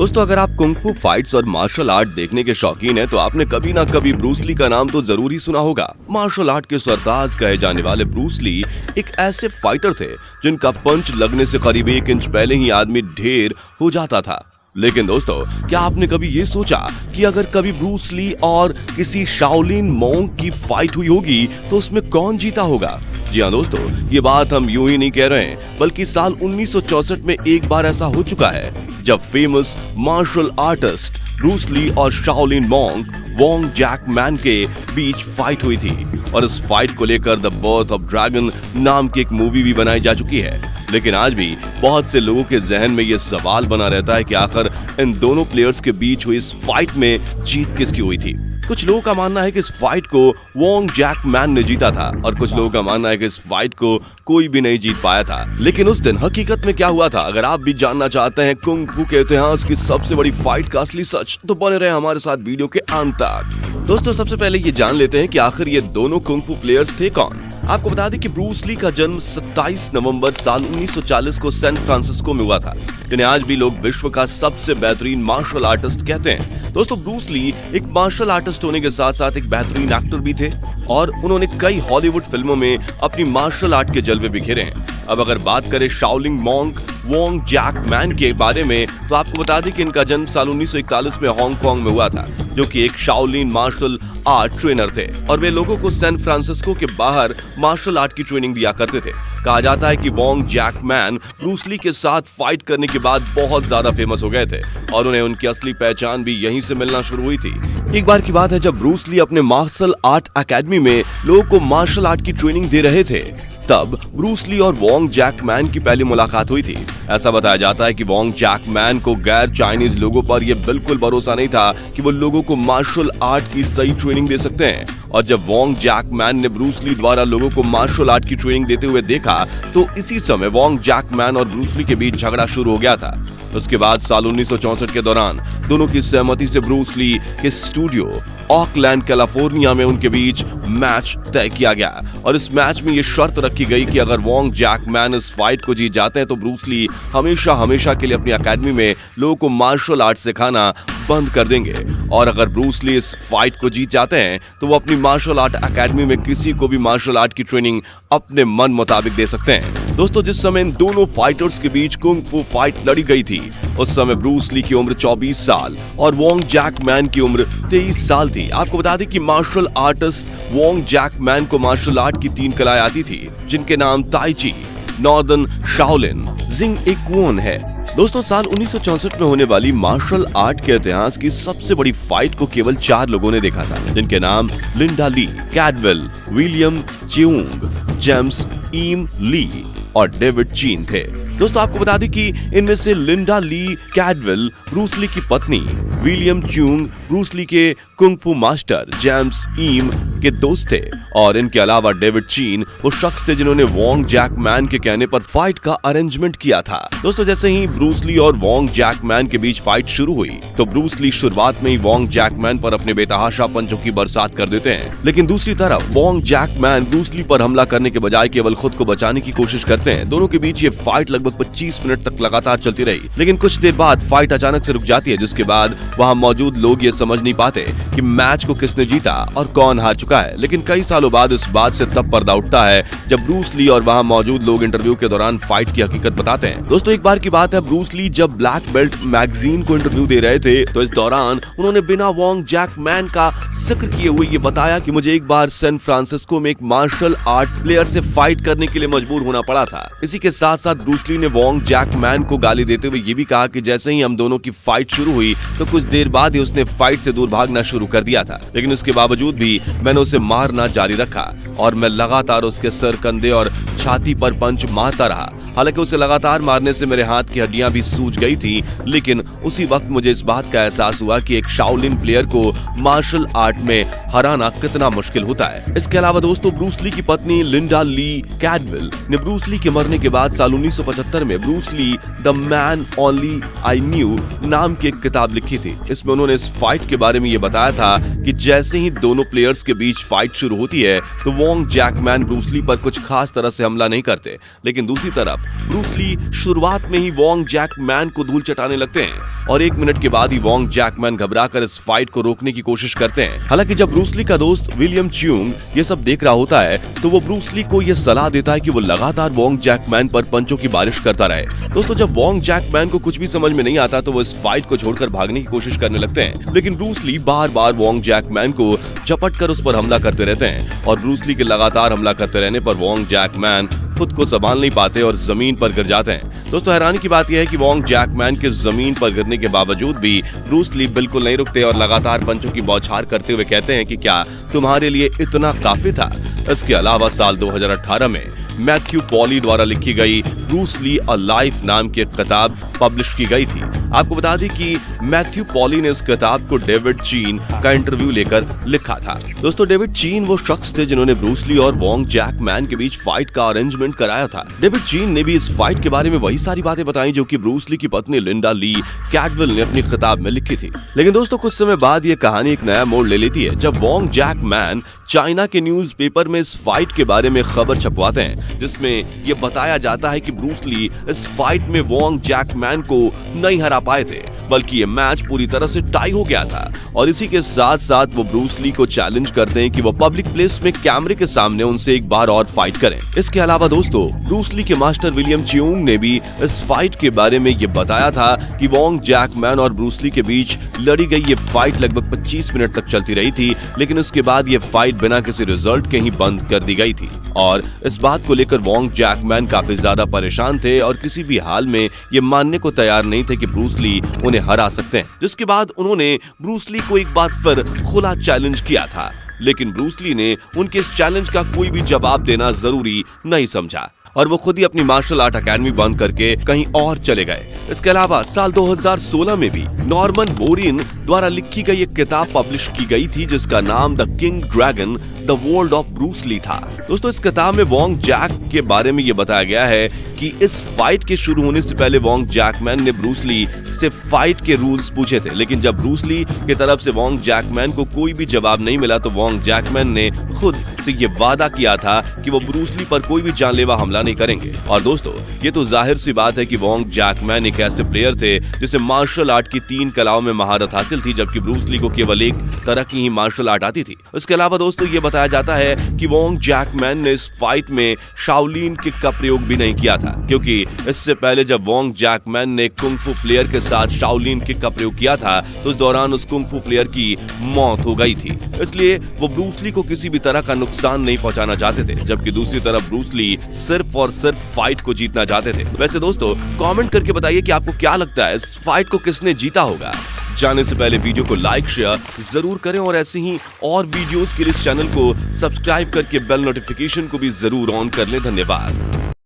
दोस्तों अगर आप कुंग फू फाइट्स और मार्शल आर्ट देखने के शौकीन हैं तो आपने कभी ना कभी ब्रूस ली का नाम तो जरूर ही सुना होगा। मार्शल आर्ट के सरताज कहे जाने वाले ब्रूस ली एक ऐसे फाइटर थे जिनका पंच लगने से करीब 1 इंच पहले ही आदमी ढेर हो जाता था। लेकिन दोस्तों क्या आपने कभी ये सोचा कि अगर कभी ब्रूस ली और किसी शाओलिन मोंक की फाइट हुई होगी तो उसमें कौन जीता होगा? जी हाँ दोस्तों, ये बात हम यूं ही नहीं कह रहे हैं बल्कि साल 1964 में एक बार ऐसा हो चुका है जब famous martial artist Bruce Lee और Shaolin monk Wong Jack Man के बीच फाइट हुई थी और इस फाइट को लेकर द बर्थ ऑफ ड्रैगन नाम की एक मूवी भी बनाई जा चुकी है। लेकिन आज भी बहुत से लोगों के जहन में ये सवाल बना रहता है कि आखिर इन दोनों प्लेयर्स के बीच हुई इस फाइट में जीत किसकी हुई थी। कुछ लोगों का मानना है कि इस फाइट को वोंग जैक मैन ने जीता था और कुछ लोगों का मानना है कि इस फाइट को कोई भी नहीं जीत पाया था। लेकिन उस दिन हकीकत में क्या हुआ था? अगर आप भी जानना चाहते हैं कुंग फू के इतिहास की सबसे बड़ी फाइट का असली सच तो बने रहे हमारे साथ वीडियो के अंत तक। दोस्तों सबसे पहले ये जान लेते हैं कि आखिर ये दोनों कुंग फू प्लेयर्स थे कौन। आपको बता दें कि ब्रूस ली का जन्म 27 नवंबर साल 1940 को सैन फ्रांसिस्को में हुआ था, जिन्हें आज भी लोग विश्व का सबसे बेहतरीन मार्शल आर्टिस्ट कहते हैं। दोस्तों ब्रूस ली एक मार्शल आर्टिस्ट होने के साथ साथ एक बेहतरीन एक्टर भी थे और उन्होंने कई हॉलीवुड फिल्मों में अपनी मार्शल आर्ट के जलवे बिखेरे हैं। अब अगर बात करें Shaolin monk Wong Jack Man के बारे में तो आपको बता दें कि इनका जन्म साल 1941 में हांगकांग में हुआ था, जो कि एक शाओलिन मार्शल आर्ट ट्रेनर थे और वे लोगों को सैन फ्रांसिस्को के बाहर मार्शल आर्ट की ट्रेनिंग दिया करते थे। कहा जाता है कि Wong Jack Man Bruce Lee के साथ फाइट करने के बाद बहुत ज्यादा फेमस हो गए थे और उन्हें उनकी असली पहचान भी यहीं से मिलना शुरू हुई थी। एक बार की बात है जब ब्रूस ली अपने मार्शल आर्ट एकेडमी में लोगों को मार्शल आर्ट की ट्रेनिंग दे रहे थे, तब ब्रूस ली और वोंग जैक मैन की पहली मुलाकात हुई थी। ऐसा बताया जाता है कि वोंग जैक मैन को गैर चाइनीज लोगों पर यह बिल्कुल भरोसा नहीं था कि वो लोगों को मार्शल आर्ट की सही ट्रेनिंग दे सकते हैं और जब वोंग जैक मैन ने ब्रूस ली द्वारा लोगों को मार्शल आर्ट की ट्रेनिंग देते हुए देखा तो इसी समय वोंग जैक मैन और ब्रूस ली के बीच झगड़ा शुरू हो गया था। उसके बाद साल 1964 के दौरान दोनों की सहमति से ब्रूस ली के स्टूडियो ऑकलैंड कैलिफोर्निया में उनके बीच मैच तय किया गया और इस मैच में ये शर्त रखी गई कि अगर वोंग जैक मैन इस फाइट को जीत जाते हैं तो ब्रूस ली हमेशा के लिए अपनी एकेडमी में लोगों को मार्शल आर्ट सिखाना बंद कर देंगे और अगर ब्रूस ली इस फाइट को जीत जाते हैं तो वो अपनी मार्शल आर्ट एकेडमी में किसी को भी मार्शल आर्ट की ट्रेनिंग अपने मन मुताबिक दे सकते हैं। दोस्तों जिस समय इन दोनों फाइटर्स के बीच कुंग फू फाइट लड़ी गई थी उस समय ब्रूस ली की उम्र 24 साल और वोंग जैक मैन की उम्र 23 साल थी। आपको बता दें कि martial artist Wong Jack Man को मार्शल आर्ट की 3 कलाएं आती थी जिनके नाम ताई ची, नॉर्दर्न शाओलिन, जिंग इक्वोन है। दोस्तों साल 1964 में होने वाली मार्शल आर्ट के इतिहास की सबसे बड़ी फाइट को केवल 4 लोगों ने देखा था जिनके नाम Linda Lee, Cadwell, William चियोंग, James ईम ली और डेविड चीन थे। दोस्तों आपको बता दें कि इनमें से Linda Lee Cadwell Bruce Lee की पत्नी, विलियम चियोंग ब्रूस ली के कुंग फू मास्टर जेम्स ईम के दोस्त थे और इनके अलावा डेविड चीन वो शख्स थे जिन्होंने वोंग जैक मैन के कहने पर फाइट का अरेंजमेंट किया था। दोस्तों जैसे ही ब्रूस ली और वोंग जैक मैन के बीच फाइट शुरू हुई तो ब्रूस ली शुरुआत में ही वोंग जैक मैन पर अपने बेतहाशा पंचों की बरसात कर देते हैं, लेकिन दूसरी तरफ Wong Jack Man Bruce Lee पर हमला करने के बजाय केवल खुद को बचाने की कोशिश करते हैं। दोनों के बीच ये फाइट लगभग 25 मिनट तक लगातार चलती रही, लेकिन कुछ देर बाद फाइट अचानक से रुक जाती है जिसके बाद वहां मौजूद लोग ये समझ नहीं पाते कि मैच को किसने जीता और कौन हार चुका है। लेकिन कई सालों बाद इस बात से तब पर्दा उठता है जब ब्रूस ली और वहां मौजूद लोग इंटरव्यू के दौरान फाइट की हकीकत बताते हैं। दोस्तों एक बार की बात है ब्रूस ली जब ब्लैक बेल्ट मैगजीन को इंटरव्यू दे रहे थे तो इस दौरान उन्होंने बिना वोंग जैक मैन का जिक्र किए हुए ये बताया कि मुझे एक बार सैन फ्रांसिस्को में एक मार्शल आर्ट प्लेयर से फाइट करने के लिए मजबूर होना पड़ा था। इसी के साथ साथ ब्रूस ली ने वोंग जैक मैन को गाली देते हुए ये भी कहा कि जैसे ही हम दोनों की फाइट शुरू हुई तो कुछ देर बाद ही उसने फाइट से दूर भागना शुरू कर दिया था, लेकिन उसके बावजूद भी मैंने उसे मारना जारी रखा और मैं लगातार उसके सर, कंधे और छाती पर पंच मारता रहा। हालांकि उसे लगातार मारने से मेरे हाथ की हड्डियां भी सूज गई थी, लेकिन उसी वक्त मुझे इस बात का एहसास हुआ कि एक शाओलिन प्लेयर को मार्शल आर्ट में हराना कितना मुश्किल होता है। इसके अलावा दोस्तों ब्रूस ली की पत्नी लिंडा ली कैडवेल ने ब्रूस ली के मरने के बाद साल 1975 में Bruce Lee the man only I knew नाम की एक किताब लिखी थी। इसमें उन्होंने इस फाइट के बारे में ये बताया था कि जैसे ही दोनों प्लेयर्स के बीच फाइट शुरू होती है तो Wong Jack Man Bruce Lee पर कुछ खास तरह से हमला नहीं करते, लेकिन दूसरी तरफ ब्रूस ली शुरुआत में ही वोंग जैकमैन को धूल चटाने लगते हैं और 1 मिनट के बाद ही वोंग जैकमैन घबराकर इस फाइट को रोकने की कोशिश करते हैं। हालांकि जब ब्रूस ली का दोस्त विलियम चियोंग ये सब देख रहा होता है तो वो ब्रूस ली को ये सलाह देता है कि वो लगातार वोंग जैकमैन पर पंचों की बारिश करता रहे। दोस्तों, जब वोंग जैकमैन को कुछ भी समझ में नहीं आता तो वो इस फाइट को छोड़कर भागने की कोशिश करने लगते हैं, लेकिन ब्रूस ली बार बार वोंग जैकमैन को झपट कर उस पर हमला करते रहते हैं और ब्रूस ली के लगातार हमला करते रहने पर वोंग जैकमैन खुद को संभाल नहीं पाते और जमीन पर गिर जाते हैं। दोस्तों, हैरानी की बात यह है कि वोंग जैकमैन के जमीन पर गिरने के बावजूद भी ब्रूस ली बिल्कुल नहीं रुकते और लगातार पंचों की बौछार करते हुए कहते हैं कि क्या तुम्हारे लिए इतना काफी था। इसके अलावा साल 2018 में मैथ्यू पॉली द्वारा लिखी गई ब्रूस ली अ लाइफ नाम की एक किताब पब्लिश की गई थी। आपको बता दें कि मैथ्यू पॉली ने इस किताब को डेविड चीन का इंटरव्यू लेकर लिखा था। दोस्तों, डेविड चीन वो शख्स थे जिन्होंने ब्रूस ली और वोंग जैकमैन के बीच फाइट का अरेंजमेंट कराया था। डेविड चीन ने भी इस फाइट के बारे में वही सारी बातें बताई जो कि ब्रूस ली की पत्नी लिंडा ली कैडवेल ने अपनी किताब में लिखी थी। लेकिन दोस्तों, कुछ समय बाद ये कहानी एक नया मोड़ ले लेती है जब वोंग जैकमैन चाइना के न्यूज़पेपर में इस फाइट के बारे में खबर छपवाते हैं, जिसमें ये बताया जाता है कि ब्रूस ली इस फाइट में वोंग जैकमैन को नहीं हरा पाए थे, बल्कि ये मैच पूरी तरह से टाई हो गया था। और इसी के साथ साथ वो ब्रूस ली को चैलेंज करते हैं कि वो पब्लिक प्लेस में कैमरे के सामने उनसे एक बार और फाइट करें। इसके अलावा दोस्तों, ब्रूस ली के मास्टर विलियम चियोंग ने भी इस फाइट के बारे में ये बताया था कि वोंग जैकमैन और ब्रूस ली के बीच लड़ी गई ये फाइट लगभग 25 मिनट तक चलती रही थी, लेकिन उसके बाद ये फाइट बिना किसी रिजल्ट के ही बंद कर दी गई थी। और इस बात को लेकर वोंग जैकमैन काफी ज्यादा परेशान थे और किसी भी हाल में ये मानने को तैयार नहीं थे कि ब्रूस ली उन्हें हरा सकते हैं। जिसके बाद उन्होंने ब्रूस ली को एक बार फिर खुला चैलेंज किया था, लेकिन ब्रूस ली ने उनके इस चैलेंज का कोई भी जवाब देना जरूरी नहीं समझा और वो खुद ही अपनी मार्शल आर्ट अकेडमी बंद करके कहीं और चले गए। इसके अलावा साल 2016 में भी नॉर्मन बोरिन द्वारा लिखी गई एक किताब पब्लिश की गई थी जिसका नाम the king dragon the world of Bruce Lee था। दोस्तों, इस किताब में वोंग जैक के बारे में ये बताया गया है कि इस फाइट के शुरू होने से पहले वोंग जैकमैन ने ब्रूस ली से फाइट के रूल्स पूछे थे, लेकिन जब ब्रूस ली की तरफ से वोंग जैकमैन को कोई भी जवाब नहीं मिला तो वोंग जैकमैन ने खुद से ये वादा किया था कि वो ब्रूस ली पर कोई भी जानलेवा हमला नहीं करेंगे। और दोस्तों, ये तो जाहिर सी बात है कि वोंग जैकमैन एक ऐसे प्लेयर थे जिसे मार्शल आर्ट की 3 कलाओं में महारत हासिल थी, जबकि ब्रूस ली को केवल एक तरह की ही मार्शल आर्ट आती थी। इसके अलावा दोस्तों, ये बताया जाता है कि वोंग जैकमैन ने इस फाइट में शाओलिन किक का प्रयोग भी नहीं किया था, क्योंकि इससे पहले जब वोंग जैकमैन ने कुंग-फू प्लेयर के साथ शाओलिन किक का प्रयोग किया था तो उस दौरान उस कुंग-फू प्लेयर की मौत हो गई थी। इसलिए वो ब्रूस ली को किसी भी तरह का नुकसान नहीं पहुंचाना चाहते थे, जबकि दूसरी तरफ ब्रूस ली सिर्फ और सिर्फ फाइट को जीतना चाहते थे। वैसे दोस्तों, कमेंट करके बताइए कि आपको क्या लगता है इस फाइट को किसने जीता होगा। जाने से पहले वीडियो को लाइक शेयर जरूर करें और ऐसे ही और वीडियोस के लिए इस चैनल को सब्सक्राइब करके बेल नोटिफिकेशन को भी जरूर ऑन कर लें। धन्यवाद।